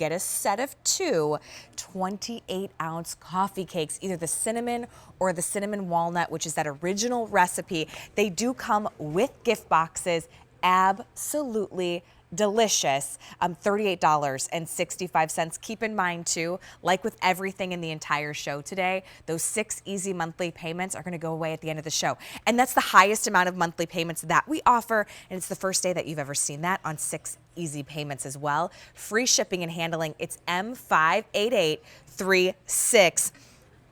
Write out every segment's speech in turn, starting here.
get a set of 2 28-ounce coffee cakes, either the cinnamon or the cinnamon walnut, which is that original recipe. They do come with gift boxes. Absolutely delicious. $38.65. Keep in mind too, like with everything in the entire show today, those 6 easy monthly payments are going to go away at the end of the show. And that's the highest amount of monthly payments that we offer. And it's the first day that you've ever seen that on 6 easy payments as well. Free shipping and handling. It's M58836.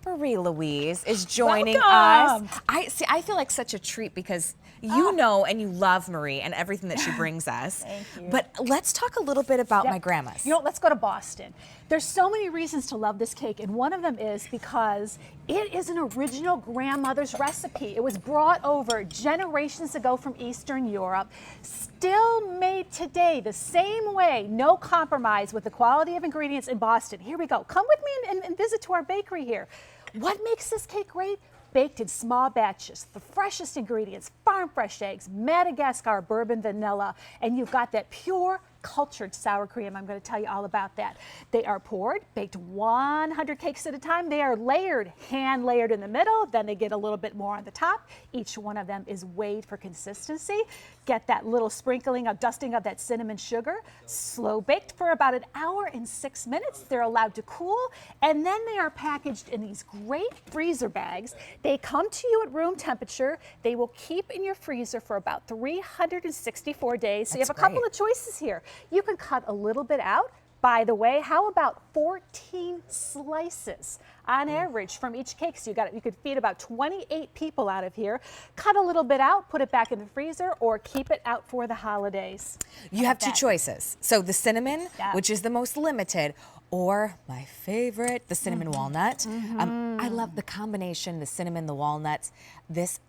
Marie Louise is joining us. I feel like such a treat because you know and you love Marie and everything that she brings us. Thank you. But let's talk a little bit about my grandma's. You know, let's go to Boston. There's so many reasons to love this cake, and one of them is because it is an original grandmother's recipe. It was brought over generations ago from Eastern Europe, still made today the same way, no compromise with the quality of ingredients in Boston. Here we go. Come with me and visit to our bakery here. What makes this cake great? Baked in small batches, the freshest ingredients, farm fresh eggs, Madagascar bourbon vanilla, and you've got that pure cultured sour cream. I'm going to tell you all about that. They are poured, baked 100 cakes at a time. They are layered, hand layered in the middle, then they get a little bit more on the top. Each one of them is weighed for consistency. Get that little sprinkling of dusting of that cinnamon sugar. Slow baked for about 1 hour and 6 minutes. They're allowed to cool, and then they are packaged in these great freezer bags. They come to you at room temperature. They will keep in your freezer for about 364 days. So you have a couple of choices here. You can cut a little bit out. By the way, how about 14 slices on average from each cake? So you could feed about 28 people out of here. Cut a little bit out, put it back in the freezer, or keep it out for the holidays. You have 2 choices. So the cinnamon, which is the most limited, or my favorite, the cinnamon walnut. I love the combination, the cinnamon, the walnuts. It's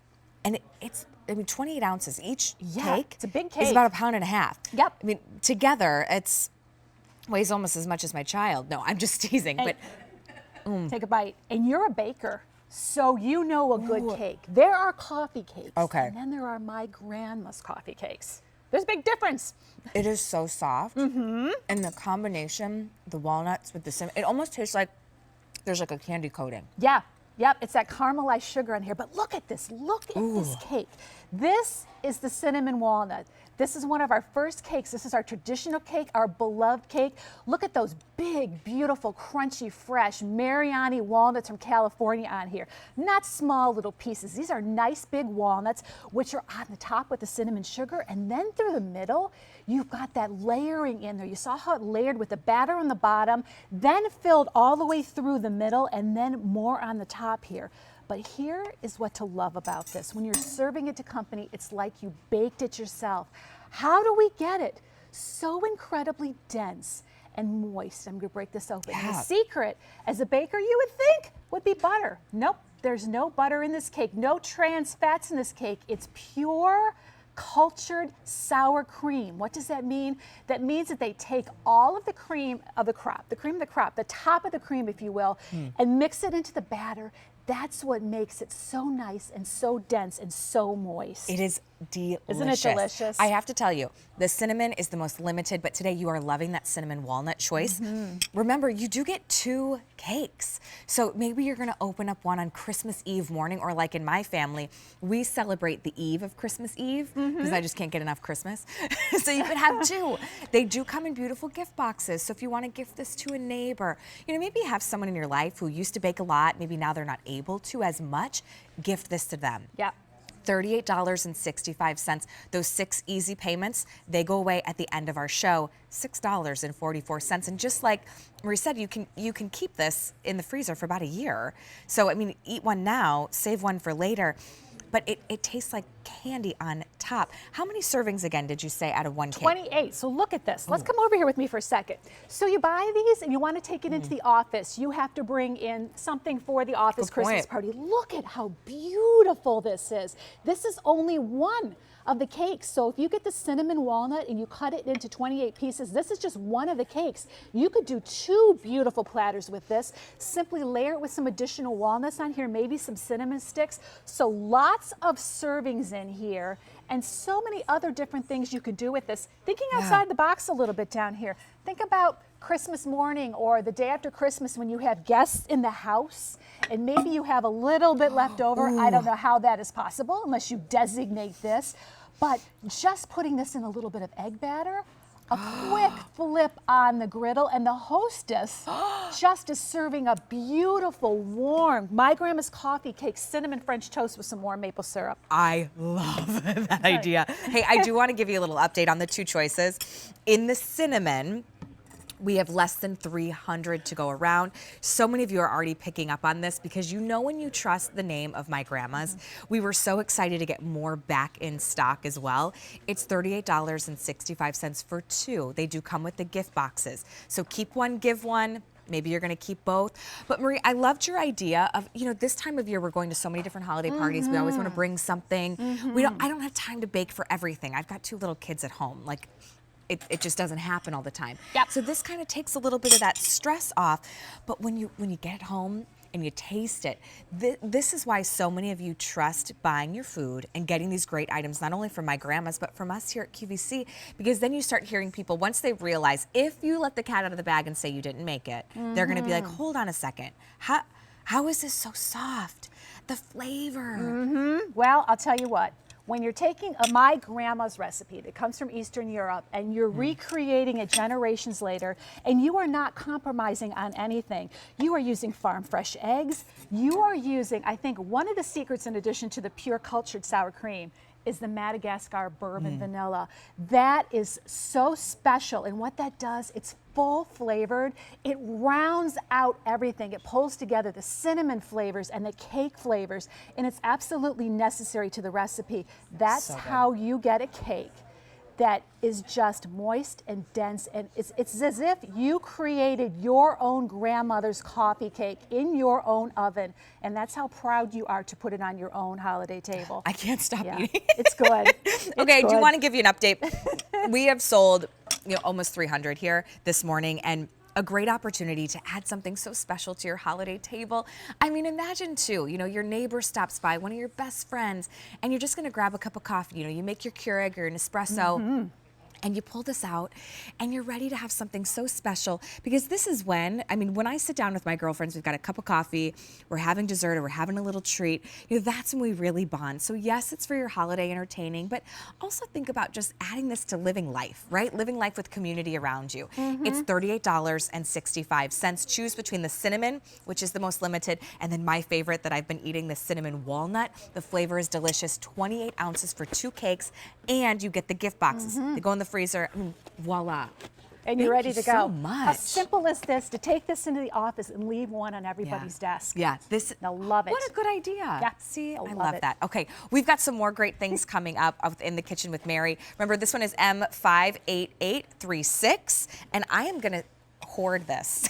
28 ounces each cake. It's a big cake. It's about 1.5 pounds. Yep. I mean, together, weighs almost as much as my child. No, I'm just teasing. But take a bite. And you're a baker, so you know a good cake. There are coffee cakes. Okay. And then there are my grandma's coffee cakes. There's a big difference. It is so soft. And the combination, the walnuts with the cinnamon, it almost tastes like there's like a candy coating. Yeah. Yep, it's that caramelized sugar in here. But look at this. Look at this cake. This is the cinnamon walnut. This is one of our first cakes. This is our traditional cake, our beloved cake. Look at those big, beautiful, crunchy, fresh Mariani walnuts from California on here. Not small little pieces. These are nice big walnuts, which are on the top with the cinnamon sugar. And then through the middle, you've got that layering in there. You saw how it layered with the batter on the bottom, then filled all the way through the middle, and then more on the top here. But here is what to love about this. When you're serving it to company, it's like you baked it yourself. How do we get it? So incredibly dense and moist. I'm going to break this open. And the secret, as a baker, you would think, would be butter. Nope, there's no butter in this cake. No trans fats in this cake. It's pure cultured sour cream. What does that mean? That means that they take all of the cream of the crop, the top of the cream, if you will, and mix it into the batter. That's what makes it so nice and so dense and so moist. It is delicious. Isn't it delicious? I have to tell you, the cinnamon is the most limited, but today you are loving that cinnamon walnut choice. Remember, you do get 2 cakes. So maybe you're gonna open up one on Christmas Eve morning, or like in my family, we celebrate the eve of Christmas Eve because I just can't get enough Christmas. So you could have 2. They do come in beautiful gift boxes. So if you wanna gift this to a neighbor, maybe you have someone in your life who used to bake a lot, maybe now they're not able to as much, gift this to them. Yeah. $38.65. Those 6 easy payments, they go away at the end of our show, $6.44. And just like Marie said, you can keep this in the freezer for about a year. So, I mean, eat one now, save one for later. But it tastes like candy on top. How many servings, again, did you say out of one cake? 28. So look at this. Let's come over here with me for a second. So you buy these and you want to take it into the office. You have to bring in something for the office Christmas party. Look at how beautiful this is. This is only one of the cakes. So if you get the cinnamon walnut and you cut it into 28 pieces, this is just one of the cakes. You could do 2 beautiful platters with this. Simply layer it with some additional walnuts on here, maybe some cinnamon sticks. So lots of servings in here and so many other different things you could do with this. Thinking outside the box a little bit down here. think about Christmas morning or the day after Christmas when you have guests in the house and maybe you have a little bit left over. I don't know how that is possible unless you designate this, but just putting this in a little bit of egg batter, a quick flip on the griddle, and the hostess just is serving a beautiful, warm, my grandma's coffee cake, cinnamon French toast with some warm maple syrup. I love that idea. Hey, I do want to give you a little update on the two choices. In the cinnamon, we have less than 300 to go around. So many of you are already picking up on this because you know when you trust the name of my grandma's. We were so excited to get more back in stock as well. It's $38.65 for two. They do come with the gift boxes. So keep one, give one. Maybe you're gonna keep both. But Marie, I loved your idea of, this time of year we're going to so many different holiday parties. We always wanna bring something. I don't have time to bake for everything. I've got two little kids at home. It just doesn't happen all the time. Yep. So this kind of takes a little bit of that stress off. But when you get it home and you taste it, this is why so many of you trust buying your food and getting these great items, not only from my grandma's, but from us here at QVC, because then you start hearing people, once they realize, if you let the cat out of the bag and say you didn't make it, they're gonna be like, hold on a second. How is this so soft? The flavor. Well, I'll tell you what. When you're taking my grandma's recipe that comes from Eastern Europe and you're recreating it generations later, and you are not compromising on anything, you are using farm fresh eggs, you are using, I think one of the secrets in addition to the pure cultured sour cream is the Madagascar bourbon vanilla. That is so special, and what that does, it's full flavored. It rounds out everything. It pulls together the cinnamon flavors and the cake flavors, and it's absolutely necessary to the recipe. That's So good. how you get a cake that is just moist and dense, and it's as if you created your own grandmother's coffee cake in your own oven, and that's how proud you are to put it on your own holiday table. I can't stop Yeah, eating. it's good. Okay, I It's do good. want to give you an update. We have sold almost 300 here this morning, and a great opportunity to add something so special to your holiday table. I mean, imagine too, your neighbor stops by, one of your best friends, and you're just gonna grab a cup of coffee. You make your Keurig or an espresso, and you pull this out and you're ready to have something so special, because this is when I sit down with my girlfriends, we've got a cup of coffee, we're having dessert, or we're having a little treat, that's when we really bond. So yes, it's for your holiday entertaining, but also think about just adding this to living life, right? Living life with community around you. It's $38.65. Choose between the cinnamon, which is the most limited, and then my favorite that I've been eating, the cinnamon walnut. The flavor is delicious, 28 ounces for two cakes, and you get the gift boxes. They go in the freezer, voila. And you're ready to go. So much. How simple is this to take this into the office and leave one on everybody's desk? Yeah, I love it. What a good idea. Yeah, See, I love love it. that. Okay, we've got some more great things coming up in the kitchen with Mary. Remember, this one is M58836, and I am gonna hoard this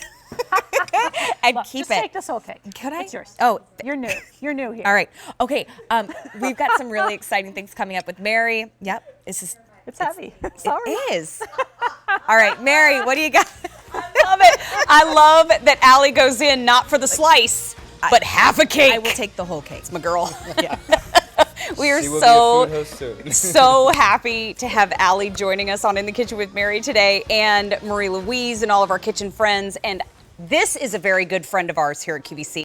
and Look, keep just it. take this whole cake. Could I? It's yours. Oh, You're new. You're new here. all right. Okay, we've got some really exciting things coming up with Mary. Yep, it's heavy. Sorry. It is. All right, Mary, what do you got? Love it. I love that Allie goes in not for the slice, but half a cake. I will take the whole cake. my girl. Yeah. We are She will be a food host soon. so happy to have Allie joining us on In the Kitchen with Mary today, and Marie Louise and all of our kitchen friends. And this is a very good friend of ours here at QVC.